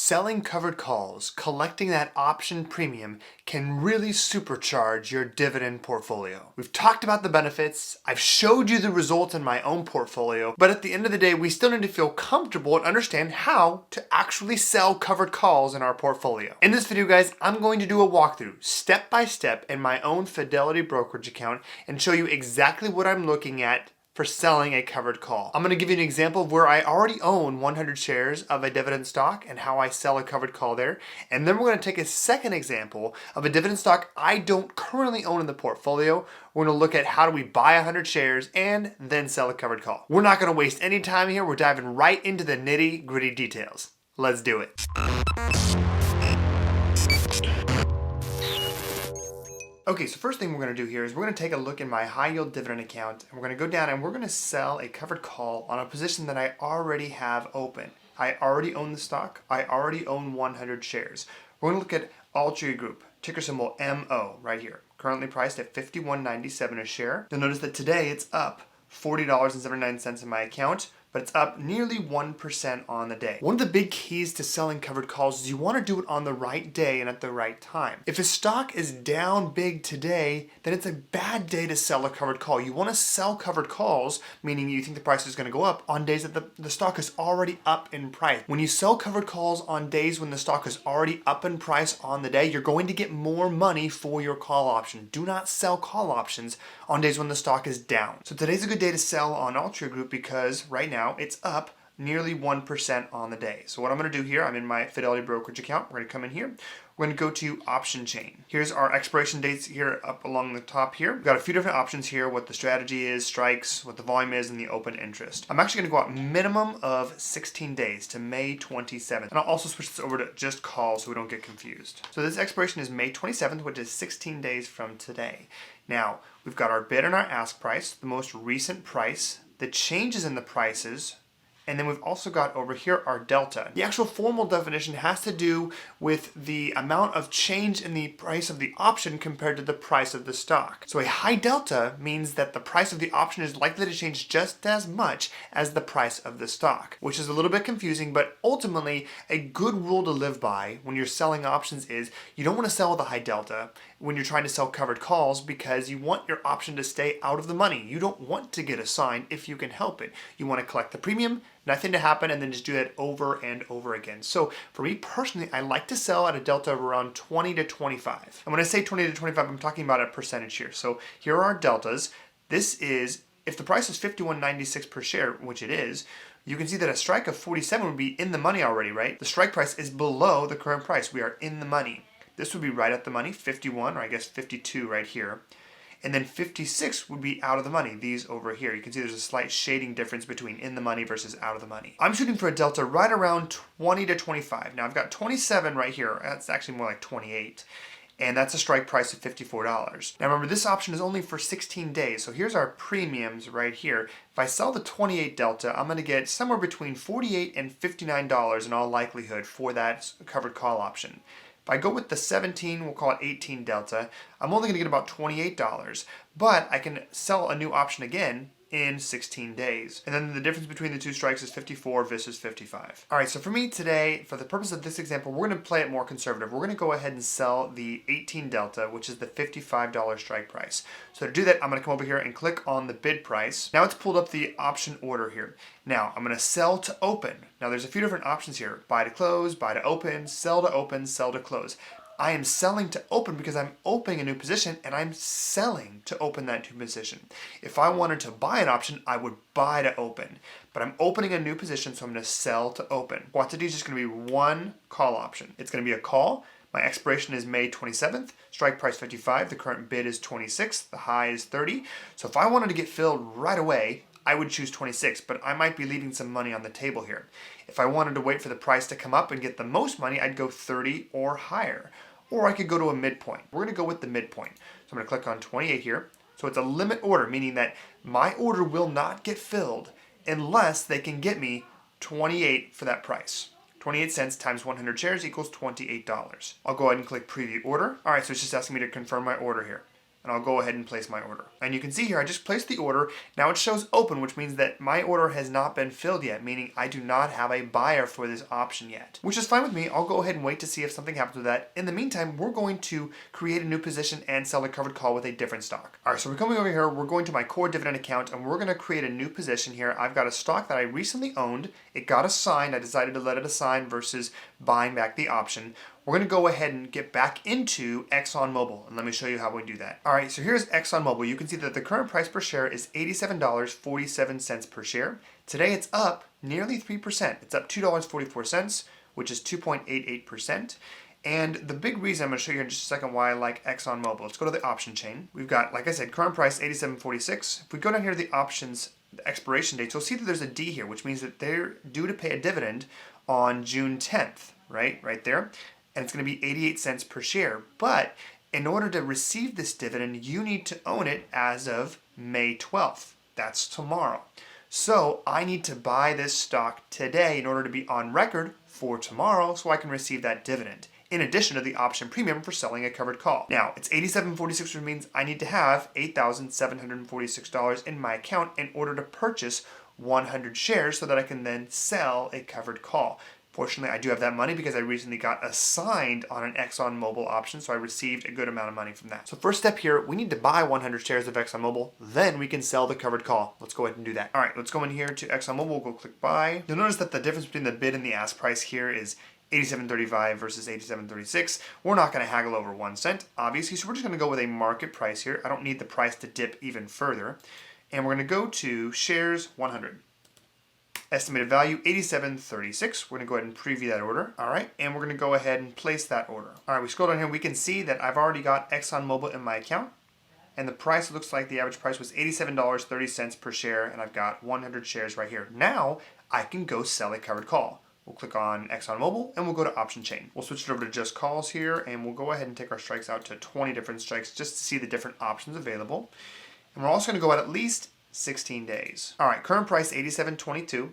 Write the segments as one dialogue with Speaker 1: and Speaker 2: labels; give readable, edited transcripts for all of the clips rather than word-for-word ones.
Speaker 1: Selling covered calls, collecting that option premium can really supercharge your dividend portfolio. We've talked about the benefits, I've showed you the results in my own portfolio, but at the end of the day, we still need to feel comfortable and understand how to actually sell covered calls in our portfolio. In this video, guys, I'm going to do a walkthrough step by step in my own Fidelity Brokerage account and show you exactly what I'm looking at for selling a covered call. I'm going to give you an example of where I already own 100 shares of a dividend stock and how I sell a covered call there. And then we're going to take a second example of a dividend stock I don't currently own in the portfolio. We're going to look at how do we buy 100 shares and then sell a covered call. We're not going to waste any time here. We're diving right into the nitty-gritty details. Let's do it. Okay, so first thing we're going to do here is we're going to take a look in my high yield dividend account and we're going to go down and we're going to sell a covered call on a position that I already have open. I already own the stock. I already own 100 shares. We're going to look at Altria Group, ticker symbol MO right here, currently priced at $51.97 a share. You'll notice that today it's up $40.79 in my account, but it's up nearly 1% on the day. One of the big keys to selling covered calls is you want to do it on the right day and at the right time. If a stock is down big today, then it's a bad day to sell a covered call. You want to sell covered calls, meaning you think the price is going to go up, on days that the stock is already up in price. When you sell covered calls on days when the stock is already up in price on the day, you're going to get more money for your call option. Do not sell call options on days when the stock is down. So today's a good day to sell on Altria Group because right now it's up nearly 1% on the day. So what I'm going to do here, I'm in my Fidelity Brokerage account. We're going to come in here. We're going to go to option chain. Here's our expiration dates here up along the top here. We've got a few different options here, what the strategy is, strikes, what the volume is, and the open interest. I'm actually going to go out minimum of 16 days to May 27th. And I'll also switch this over to just calls so we don't get confused. So this expiration is May 27th, which is 16 days from today. Now, we've got our bid and our ask price, the most recent price, the changes in the prices, and then we've also got over here our delta. The actual formal definition has to do with the amount of change in the price of the option compared to the price of the stock. So a high delta means that the price of the option is likely to change just as much as the price of the stock, which is a little bit confusing, but ultimately a good rule to live by when you're selling options is you don't want to sell with a high delta when you're trying to sell covered calls because you want your option to stay out of the money. You don't want to get assigned if you can help it. You want to collect the premium, nothing to happen, and then just do it over and over again. So for me personally, I like to sell at a delta of around 20 to 25. And when I say 20 to 25, I'm talking about a percentage here. So here are our deltas. This is, if the price is $51.96 per share, which it is, you can see that a strike of 47 would be in the money already, right? The strike price is below the current price. We are in the money. This would be right at the money, 51, or I guess 52 right here. And then 56 would be out of the money, these over here. You can see there's a slight shading difference between in the money versus out of the money. I'm shooting for a delta right around 20 to 25. Now I've got 27 right here. That's actually more like 28. And that's a strike price of $54. Now remember, this option is only for 16 days. So here's our premiums right here. If I sell the 28 delta, I'm going to get somewhere between $48 and $59 in all likelihood for that covered call option. If I go with the 17, we'll call it 18 delta, I'm only going to get about $28, but I can sell a new option again in 16 days. And then the difference between the two strikes is 54 versus 55. All right, so for me today, for the purpose of this example, we're going to play it more conservative. We're going to go ahead and sell the 18 delta, which is the $55 strike price. So to do that, I'm going to come over here and click on the bid price. Now it's pulled up the option order here. Now I'm going to sell to open. Now there's a few different options here. Buy to close, buy to open, sell to close. I am selling to open because I'm opening a new position and I'm selling to open that new position. If I wanted to buy an option, I would buy to open, but I'm opening a new position, so I'm going to sell to open. Quantity is just going to be one call option. It's going to be a call. My expiration is May 27th, strike price 55, the current bid is 26, the high is 30. So if I wanted to get filled right away, I would choose 26, but I might be leaving some money on the table here. If I wanted to wait for the price to come up and get the most money, I'd go 30 or higher. Or I could go to a midpoint. We're going to go with the midpoint. So I'm going to click on 28 here. So it's a limit order, meaning that my order will not get filled unless they can get me 28 for that price. 28 cents times 100 shares equals $28. I'll go ahead and click preview order. All right, so it's just asking me to confirm my order here. and I'll go ahead and place my order. And you can see here, I just placed the order. Now it shows open, which means that my order has not been filled yet, meaning I do not have a buyer for this option yet, which is fine with me. I'll go ahead and wait to see if something happens with that. In the meantime, we're going to create a new position and sell a covered call with a different stock. All right, so we're coming over here, we're going to my core dividend account, and we're gonna create a new position here. I've got a stock that I recently owned. It got assigned. I decided to let it assign versus buying back the option. We're going to go ahead and get back into ExxonMobil, and let me show you how we do that. All right, so here's ExxonMobil. You can see that the current price per share is $87.47 per share. Today it's up nearly 3%. It's up $2.44, which is 2.88%. And the big reason I'm going to show you in just a second why I like ExxonMobil. Let's go to the option chain. We've got, like I said, current price $87.46. If we go down here to the options, the expiration dates, you'll see that there's a D here, which means that they're due to pay a dividend on June 10th, right there. And it's going to be 88 cents per share. But in order to receive this dividend, you need to own it as of May 12th. That's tomorrow. So I need to buy this stock today in order to be on record for tomorrow so I can receive that dividend, in addition to the option premium for selling a covered call. Now, it's $87.46, which means I need to have $8,746 in my account in order to purchase 100 shares so that I can then sell a covered call. Fortunately, I do have that money because I recently got assigned on an ExxonMobil option, so I received a good amount of money from that. So first step here, we need to buy 100 shares of ExxonMobil, then we can sell the covered call. Let's go ahead and do that. All right, let's go in here to ExxonMobil, we'll go click buy. You'll notice that the difference between the bid and the ask price here is $87.35 versus $87.36. We're not going to haggle over 1 cent, obviously, so we're just going to go with a market price here. I don't need the price to dip even further. And we're going to go to shares 100. Estimated value, $87.36. We're going to go ahead and preview that order. All right, and we're going to go ahead and place that order. All right, we scroll down here, we can see that I've already got ExxonMobil in my account, and the price looks like the average price was $87.30 per share, and I've got 100 shares right here. Now, I can go sell a covered call. We'll click on ExxonMobil, and we'll go to option chain. We'll switch it over to just calls here, and we'll go ahead and take our strikes out to 20 different strikes just to see the different options available. And we're also going to go at least 16 days. All right, current price $87.22.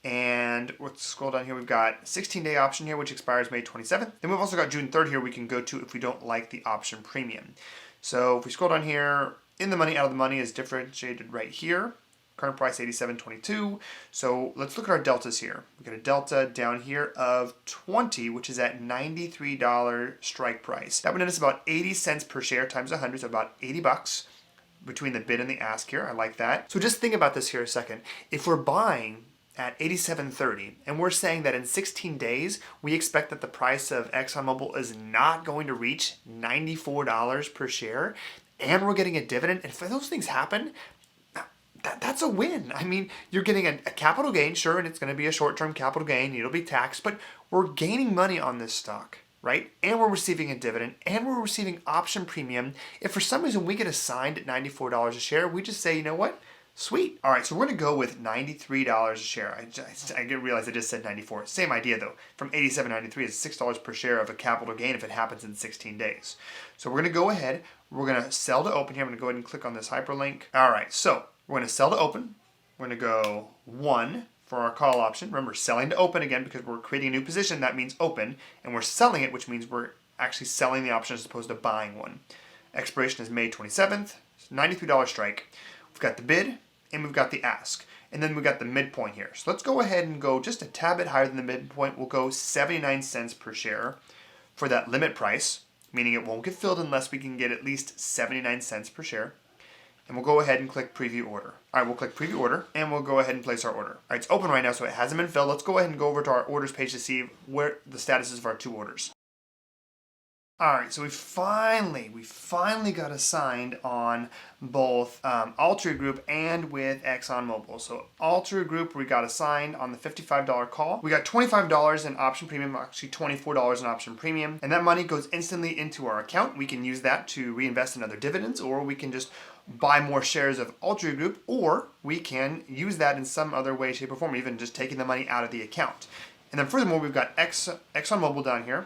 Speaker 1: And let's scroll down here. We've got 16-day option here, which expires May 27th. Then we've also got June 3rd here we can go to if we don't like the option premium. So if we scroll down here, in the money, out of the money is differentiated right here. Current price $87.22. So let's look at our deltas here. We've got a delta down here of 20, which is at $93 strike price. That would net us about 80 cents per share times 100, so about 80 bucks between the bid and the ask here. I like that. So just think about this here a second. If we're buying at $87.30, and we're saying that in 16 days, we expect that the price of ExxonMobil is not going to reach $94 per share, and we're getting a dividend, and if those things happen, that's a win. I mean, you're getting a capital gain, sure, and it's going to be a short-term capital gain, it'll be taxed, but we're gaining money on this stock, right? And we're receiving a dividend, and we're receiving option premium. If for some reason we get assigned at $94 a share, we just say, you know what? Sweet. All right, so we're going to go with $93 a share. I didn't realize I just said 94. Same idea though. From $87.93 is $6 per share of a capital gain if it happens in 16 days. So we're going to go ahead. We're going to sell to open here. I'm going to go ahead and click on this hyperlink. All right, so we're going to sell to open. We're going to go 1 for our call option. Remember, selling to open again because we're creating a new position. That means open. And we're selling it, which means we're actually selling the option as opposed to buying one. Expiration is May 27th. It's $93 strike. We've got the bid and we've got the ask. And then we've got the midpoint here. So let's go ahead and go just a tad bit higher than the midpoint. We'll go 79 cents per share for that limit price, meaning it won't get filled unless we can get at least 79 cents per share. And we'll go ahead and click preview order. All right, we'll click preview order and we'll go ahead and place our order. All right, it's open right now, so it hasn't been filled. Let's go ahead and go over to our orders page to see where the status is of our 2 orders. All right, so we finally got assigned on both Altria Group and with ExxonMobil. So Altria Group, we got assigned on the $55 call. We got $25 in option premium, actually $24 in option premium, and that money goes instantly into our account. We can use that to reinvest in other dividends, or we can just buy more shares of Altria Group, or we can use that in some other way, shape, or form, even just taking the money out of the account. And then furthermore, we've got ExxonMobil down here.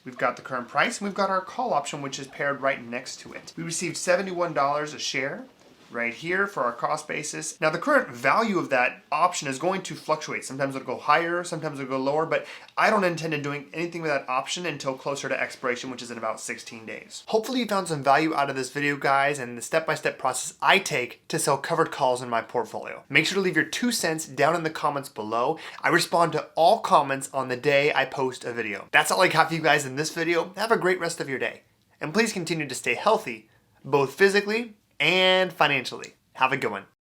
Speaker 1: We've got the current price, and we've got our call option, which is paired right next to it. We received $71 a share right here for our cost basis. Now the current value of that option is going to fluctuate. Sometimes it'll go higher, sometimes it'll go lower, but I don't intend on doing anything with that option until closer to expiration, which is in about 16 days. Hopefully you found some value out of this video, guys, and the step-by-step process I take to sell covered calls in my portfolio. Make sure to leave your 2 cents down in the comments below. I respond to all comments on the day I post a video. That's all I got for you guys in this video. Have a great rest of your day. And please continue to stay healthy, both physically and financially. Have a good one.